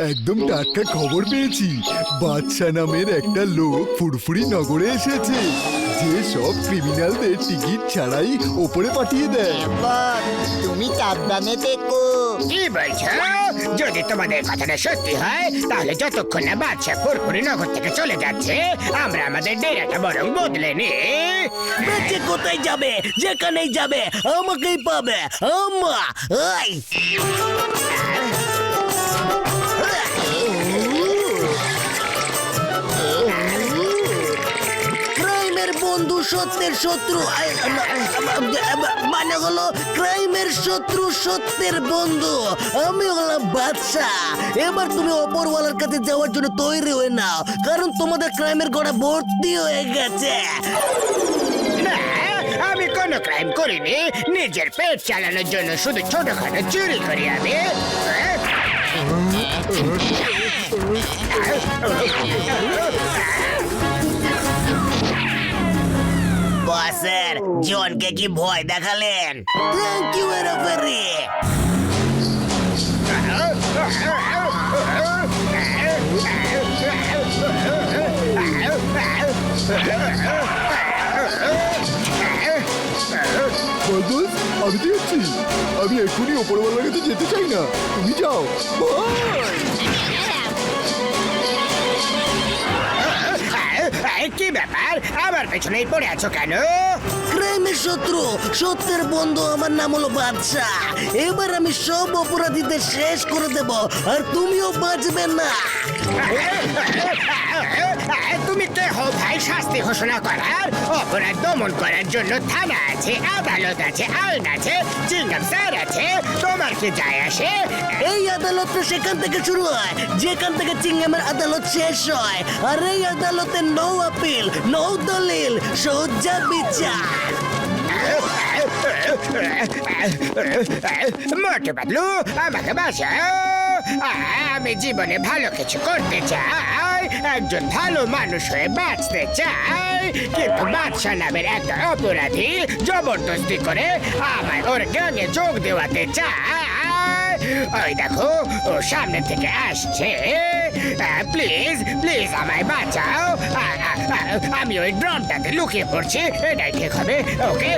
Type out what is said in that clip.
একদম টাটকা খবর পেয়েছি। বাদশা নামের একটা লোক ফুরফুরি নগরে এসেছে, যে সব ক্রিমিনালদের টিকিট ছাড়াই ওপরে পাঠিয়ে দেয়। এবার তুমি সাবধানে দেখো। কি বলছো? যদি তোমাদের কথাটা সত্যি হয় তাহলে যতক্ষণ না বাদশা ফুরফুরি নগর থেকে চলে যাচ্ছে আমরা আমাদের ডেরাটা বরং বদলে নি। বেঁচে কোথায় যাবে? যেখানেই যাবে আমাকেই পাবে। আম্মা এই ক্রাইমের বন্ধু সত্যের শত্রু, মানে হলো ক্রাইমের শত্রু সত্যের বন্ধু। আমি হলাম বাদশা। এবার তুমি ওপরওয়ালার কাছে যাওয়ার জন্য তৈরি হয়ে নাও, কারণ তোমাদের ক্রাইমের গোড়া ভর্তি হয়ে গেছে। না, আমি কোনো ক্রাইম করিনি। নিজের পেট চালানোর জন্য শুধু ছোটখাটো চুরি করি আমি। বসের জনকে কি ভয় দেখালেন? Thank you এরাফেরি। বস, আমি তো যাচ্ছি। আমি এক্ষুনি ওপরওয়ালার কাছে যেতে চাই না, তুমি যাও। কি ব্যাপার, আমার পেছনেই পড়ে আছো কেন? ক্রাইমের শত্রু সত্যের বন্ধু, আমার নাম হলো বাদশা। এবার আমি সব অপরাধীদের শেষ করে দেব, আর তুমিও বাঁচবে না। তুমি কে হো ভাই শাস্তি ঘোষণা করার? অপরাধ দমন করার জন্য থানা আছে, আদালত আছে, আইন আছে, চিংগাম স্যার আছে। তোমার কি যায় আসে? এই আদালতটা সেখান থেকে শুরু হয় যেখান থেকে চিংগামের আদালত শেষ হয়, আর এই আদালতে নো আপিল, নো দলিল, সোজা বিচার। মোটু পাতলু, আমাকে বাঁচাও। আমি জীবনে ভালো কিছু করতে চাই, একজন ভালো মানুষ হয়ে বাঁচতে চাই, কিন্তু বাদশা নামের একটা অপরাধী জবরদস্তি করে আমার ওর গ্যাংয়ে যোগ দেওয়াতে চায়। ওই দেখো, ও সামনে থেকে আসছে। প্লিজ প্লিজ আমায় বাঁচাও। আমি ওই ড্রমটাতে লুকিয়ে পড়ছি, এটাই ঠিক হবে। ওকে।